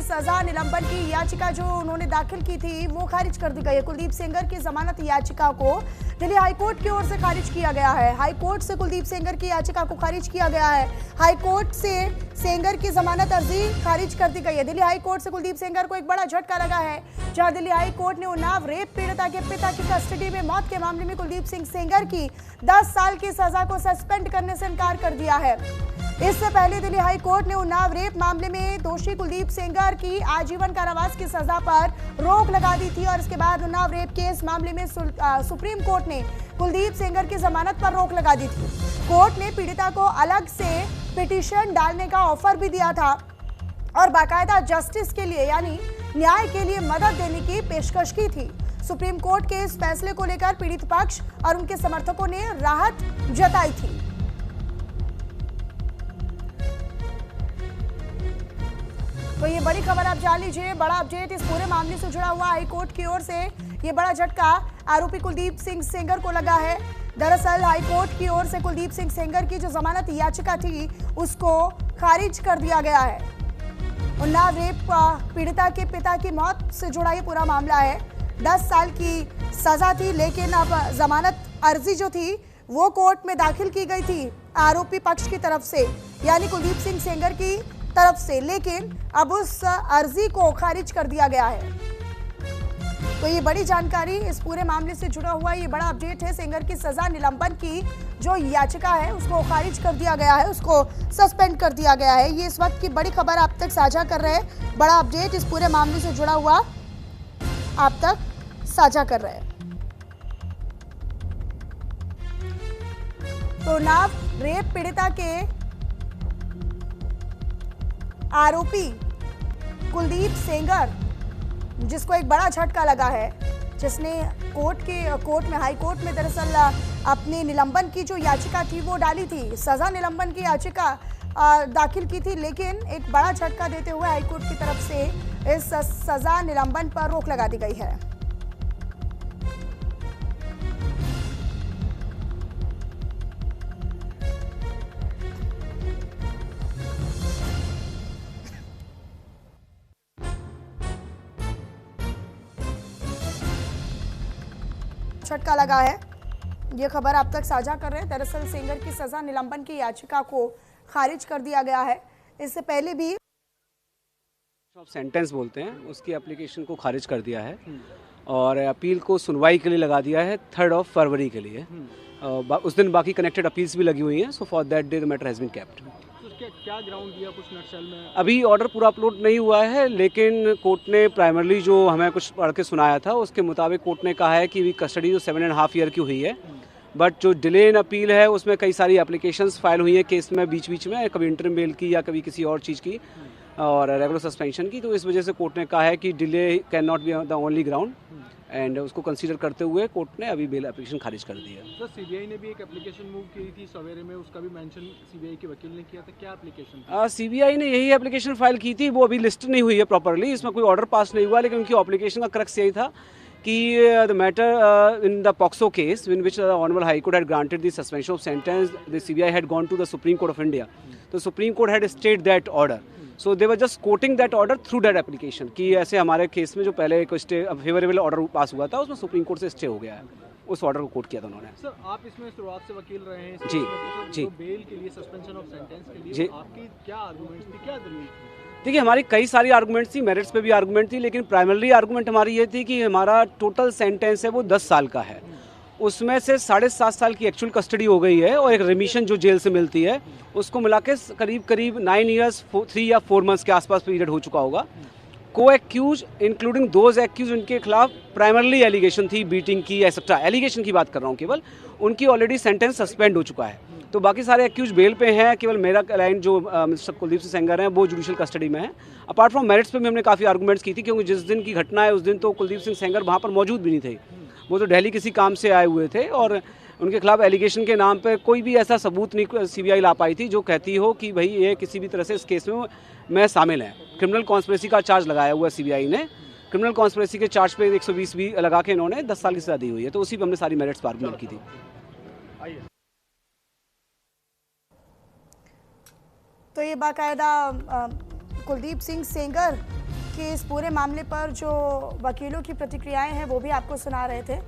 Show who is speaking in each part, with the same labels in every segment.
Speaker 1: सजा निलंबन की याचिका जो उन्होंने दाखिल की थी वो खारिज कर दी गई है। कुलदीप सेंगर की जमानत याचिका को दिल्ली हाईकोर्ट की ओर से खारिज किया गया है। हाईकोर्ट से कुलदीप सेंगर की याचिका को खारिज किया गया है। हाईकोर्ट से सेंगर की जमानत अर्जी खारिज कर दी गई है। दिल्ली हाईकोर्ट से कुलदीप सेंगर को एक बड़ा झटका लगा है, जहां दिल्ली हाईकोर्ट ने उन्नाव रेप पीड़िता के पिता की कस्टडी में मौत के मामले में कुलदीप सिंह सेंगर की 10 साल की सजा को सस्पेंड करने से इनकार कर दिया है। इससे पहले दिल्ली हाई कोर्ट ने उन्नाव रेप मामले में दोषी कुलदीप सेंगर की आजीवन कारावास की सजा पर रोक लगा दी थी और इसके बाद उन्नाव रेप केस मामले में सुप्रीम कोर्ट ने कुलदीप सेंगर की जमानत पर रोक लगा दी थी। कोर्ट ने पीड़िता को अलग से पिटीशन डालने का ऑफर भी दिया था और बाकायदा जस्टिस के लिए यानी न्याय के लिए मदद देने की पेशकश की थी। सुप्रीम कोर्ट के इस फैसले को लेकर पीड़ित पक्ष और उनके समर्थकों ने राहत जताई थी। तो ये बड़ी खबर आप जान लीजिए, बड़ा अपडेट इस पूरे मामले से जुड़ा हुआ हाईकोर्ट की ओर से ये बड़ा झटका आरोपी कुलदीप सिंह सेंगर को लगा है। दरअसल हाईकोर्ट की ओर से कुलदीप सिंह सेंगर की जो जमानत याचिका थी उसको खारिज कर दिया गया है। उन्नाव रेप पीड़िता के पिता की मौत से जुड़ा ये पूरा मामला है। 10 साल की सजा थी, लेकिन अब जमानत अर्जी जो थी वो कोर्ट में दाखिल की गई थी आरोपी पक्ष की तरफ से, यानी कुलदीप सिंह सेंगर की तरफ से, लेकिन अब उस अर्जी को खारिज कर दिया गया है। तो ये बड़ी जानकारी इस पूरे मामले से जुड़ा हुआ ये बड़ा अपडेट है। सेंगर की सजा निलंबन की जो याचिका है उसको खारिज कर दिया गया है, उसको सस्पेंड कर दिया गया है। ये इस वक्त की बड़ी खबर आप तक साझा कर रहे हैं, बड़ा अपडेट इस पूरे मामले से जुड़ा हुआ आप तक साझा कर रहे हैं। तो उन्नाव रेप पीड़िता के आरोपी कुलदीप सेंगर, जिसको एक बड़ा झटका लगा है, जिसने कोर्ट में हाई कोर्ट में दरअसल अपनी निलंबन की जो याचिका थी वो डाली थी, सजा निलंबन की याचिका दाखिल की थी, लेकिन एक बड़ा झटका देते हुए हाई कोर्ट की तरफ से इस सजा निलंबन पर रोक लगा दी गई है। झटका लगा है, ये खबर आप तक साझा कर रहे हैं। दरअसल सेंगर की सजा निलंबन की याचिका को खारिज कर दिया गया है। इससे पहले भी
Speaker 2: सेंटेंस बोलते हैं उसकी एप्लीकेशन को खारिज कर दिया है और अपील को सुनवाई के लिए लगा दिया है 3 फरवरी के लिए। उस दिन बाकी कनेक्टेड अपील्स भी लगी हुई हैं, so for that day the matter has been kept.
Speaker 3: क्या ग्राउंड दिया कुछ नटशेल में?
Speaker 2: अभी ऑर्डर पूरा अपलोड नहीं हुआ है, लेकिन कोर्ट ने प्राइमरली जो हमें कुछ पढ़ के सुनाया था उसके मुताबिक कोर्ट ने कहा है कि कस्टडी जो 7.5 ईयर की हुई है, बट जो डिले इन अपील है उसमें कई सारी एप्लीकेशंस फाइल हुई हैं केस में बीच में, कभी इंटरिम बेल की या कभी किसी और चीज़ की और रेगुलर सस्पेंशन की। तो इस वजह से कोर्ट ने कहा है कि delay can not be the only ground and उसको कंसीडर करते हुए कोर्ट ने अभी बेल एप्लीकेशन खारिज कर दी है।
Speaker 3: सर सीबीआई ने भी एक एप्लीकेशन मूव की थी सवेरे में, उसका भी मेंशन सीबीआई के वकील ने किया था, क्या एप्लीकेशन थी?
Speaker 2: सीबीआई ने यही एप्लीकेशन फाइल की थी, वो अभी लिस्ट नहीं हुई है प्रॉपरली, इसमें कोई ऑर्डर पास नहीं हुआ, लेकिन उनकी एप्लीकेशन का क्रक्स यही था कि the matter in the POCSO case in which the honourable high court had granted the suspension of sentence, the CBI had gone to the Supreme Court of India, तो Supreme Court had stayed that order, so they were just quoting that order through that application कि ऐसे हमारे case में जो पहले एक stay favourable order pass हुआ था उसमें सुप्रीम कोर्ट से स्टे हो गया है, उस ऑर्डर को कोट किया था उन्होंने।
Speaker 3: सर आप इसमें शुरुआत से वकील रहे हैं
Speaker 2: जी जी,
Speaker 3: बेल के लिए सस्पेंशन ऑफ सेंटेंस के लिए आपकी क्या आर्गुमेंट्स थी, क्या दलील थी?
Speaker 2: देखिए हमारी कई सारी आर्गूमेंट्स थी, मेरिट्स पे भी आर्गूमेंट थी, लेकिन प्राइमरली आर्गूमेंट हमारी ये थी कि हमारा टोटल सेंटेंस है वो 10 साल का है, उसमें से 7.5 साल की एक्चुअल कस्टडी हो गई है और एक रिमिशन जो जेल से मिलती है उसको मिला के करीब 9 ईयर्स 3 या 4 मंथ्स के आसपास पीरियड हो चुका होगा। को एक्यूज इंक्लूडिंग दोज एक्यूज उनके खिलाफ प्राइमरली एलिगेशन थी बीटिंग की एक्सेट्रा, एलिगेशन की बात कर रहा हूँ केवल, उनकी ऑलरेडी सेंटेंस सस्पेंड हो चुका है, तो बाकी सारे एक्यूज बेल पे हैं, केवल मेरा क्लाइंट जो मिस्टर कुलदीप सिंह सेंगर हैं वो जुडिशियल कस्टडी में है। अपार्ट फ्रॉम मेरिट्स पे भी हमने काफ़ी आर्गूमेंट्स की थी, क्योंकि जिस दिन की घटना है उस दिन तो कुलदीप सिंह सेंगर वहाँ पर मौजूद भी नहीं थे, वो तो दिल्ली किसी काम से आए हुए थे और उनके खिलाफ एलिगेशन के नाम पे कोई भी ऐसा सबूत नहीं सीबीआई ला पाई थी जो कहती हो कि भाई ये किसी भी तरह से इस केस में शामिल है। क्रिमिनल कॉन्स्पिरेसी का चार्ज लगाया हुआ है सीबीआई ने, क्रिमिनल कॉन्स्पिरेसी के चार्ज पे 120 भी लगा के इन्होंने 10 साल की सजा दी हुई है, तो उसी पर हमने सारी मेरिट्स पर आर्गुमेंट की थी।
Speaker 1: तो ये बाकायदा कुलदीप सिंह सेंगर के इस पूरे मामले पर जो वकीलों की प्रतिक्रियाएं हैं वो भी आपको सुना रहे थे।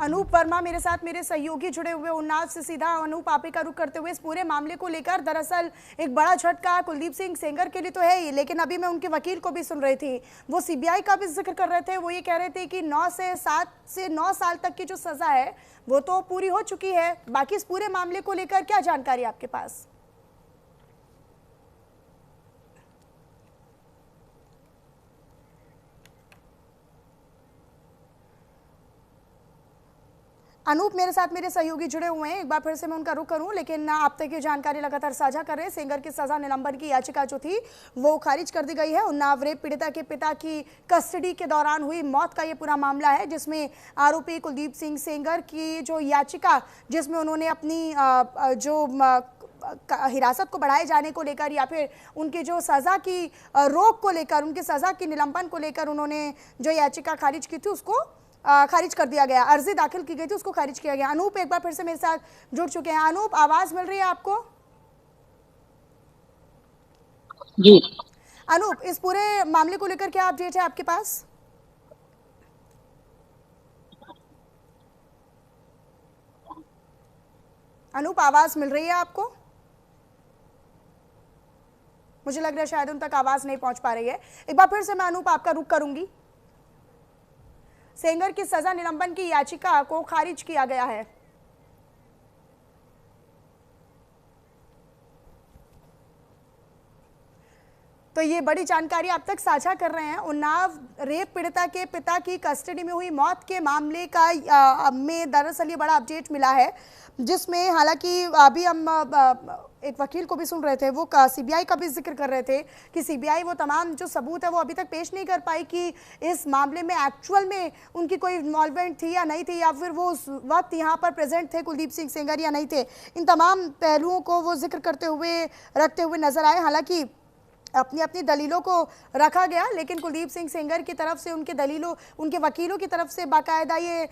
Speaker 1: अनूप वर्मा मेरे साथ, मेरे सहयोगी जुड़े हुए उन्नाव से। सीधा अनूप, आप ही का रुख करते हुए इस पूरे मामले को लेकर, दरअसल एक बड़ा झटका कुलदीप सिंह सेंगर के लिए तो है ही, लेकिन अभी मैं उनके वकील को भी सुन रही थी, वो सीबीआई का भी जिक्र कर रहे थे। वो ये कह रहे थे कि 7 से 9 साल तक की जो सजा है वो तो पूरी हो चुकी है। बाकी इस पूरे मामले को लेकर क्या जानकारी आपके पास? अनूप मेरे साथ, मेरे सहयोगी जुड़े हुए हैं, एक बार फिर से मैं उनका रुख करूं, लेकिन आप तक ये जानकारी लगातार साझा कर रहे हैं। सेंगर की सजा निलंबन की याचिका जो थी वो खारिज कर दी गई है। उन्नाव रेप पीड़िता के पिता की कस्टडी के दौरान हुई मौत का ये पूरा मामला है, जिसमें आरोपी कुलदीप सिंह सेंगर की जो याचिका, जिसमें उन्होंने अपनी जो हिरासत को बढ़ाए जाने को लेकर या फिर उनकी जो सजा की रोक को लेकर, उनकी सजा की निलंबन को लेकर उन्होंने जो याचिका खारिज की थी उसको खारिज कर दिया गया। अर्जी दाखिल की गई थी, उसको खारिज किया गया। अनूप एक बार फिर से मेरे साथ जुड़ चुके हैं। अनूप, आवाज मिल रही है आपको?
Speaker 4: जी।
Speaker 1: अनूप, इस पूरे मामले को लेकर क्या अपडेट है आपके पास? अनूप, आवाज मिल रही है आपको? मुझे लग रहा है शायद उन तक आवाज नहीं पहुंच पा रही है। एक बार फिर से मैं अनूप आपका रुख करूंगी। सेंगर की सजा निलंबन की याचिका को खारिज किया गया है। तो ये बड़ी जानकारी आप तक साझा कर रहे हैं। उन्नाव रेप पीड़िता के पिता की कस्टडी में हुई मौत के मामले का में दरअसल ये बड़ा अपडेट मिला है, जिसमें हालांकि अभी हम एक वकील को भी सुन रहे थे, वो सीबीआई का भी जिक्र कर रहे थे कि सीबीआई वो तमाम जो सबूत है वो अभी तक पेश नहीं कर पाई कि इस मामले में एक्चुअल में उनकी कोई इन्वॉल्वमेंट थी या नहीं थी, या फिर वो उस वक्त यहाँ पर प्रेजेंट थे कुलदीप सिंह सेंगर या नहीं थे। इन तमाम पहलुओं को वो जिक्र करते हुए, रखते हुए नजर आए। हालांकि अपनी अपनी दलीलों को रखा गया, लेकिन कुलदीप सिंह सेंगर की तरफ से उनके वकीलों की तरफ से बाकायदा ये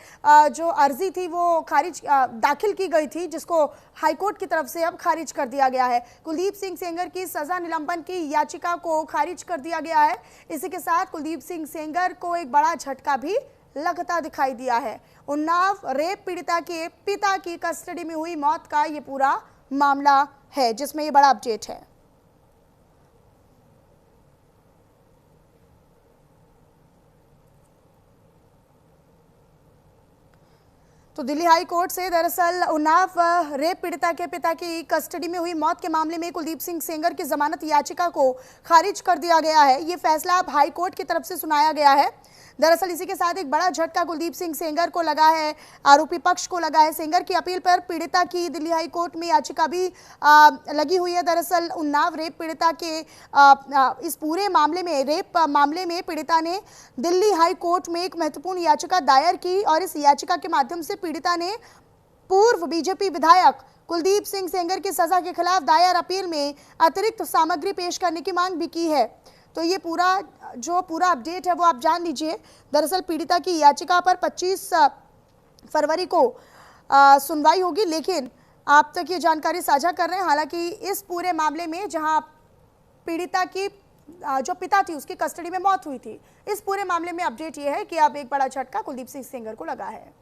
Speaker 1: जो अर्जी थी वो दाखिल की गई थी, जिसको हाईकोर्ट की तरफ से अब खारिज कर दिया गया है। कुलदीप सिंह सेंगर की सजा निलंबन की याचिका को खारिज कर दिया गया है। इसी के साथ कुलदीप सिंह सेंगर को एक बड़ा झटका भी लगता दिखाई दिया है। उन्नाव रेप पीड़िता के पिता की कस्टडी में हुई मौत का ये पूरा मामला है, जिसमें ये बड़ा अपडेट है। तो दिल्ली हाई कोर्ट से दरअसल उन्नाव रेप पीड़िता के पिता की कस्टडी में हुई मौत के मामले में कुलदीप सिंह सेंगर की जमानत याचिका को खारिज कर दिया गया है। ये फैसला अब हाई कोर्ट की तरफ से सुनाया गया है। दरअसल इसी के साथ एक बड़ा झटका कुलदीप सिंह सेंगर को लगा है, आरोपी पक्ष को लगा है। सेंगर की अपील पर पीड़िता की दिल्ली हाई कोर्ट में याचिका भी लगी हुई है। दरअसल उन्नाव रेप पीड़िता के इस पूरे मामले में, रेप मामले में पीड़िता ने दिल्ली हाई कोर्ट में एक महत्वपूर्ण याचिका दायर की और इस याचिका के माध्यम से पीड़िता ने पूर्व बीजेपी विधायक कुलदीप सिंह सेंगर की सजा के खिलाफ दायर अपील में अतिरिक्त सामग्री पेश करने की मांग भी की है। तो ये पूरा अपडेट है वो आप जान लीजिए। दरअसल पीड़िता की याचिका पर 25 फरवरी को सुनवाई होगी, लेकिन आप तक ये जानकारी साझा कर रहे हैं। हालांकि इस पूरे मामले में जहां पीड़िता की जो पिता थी उसकी कस्टडी में मौत हुई थी, इस पूरे मामले में अपडेट ये है कि अब एक बड़ा झटका कुलदीप सिंह सेंगर को लगा है।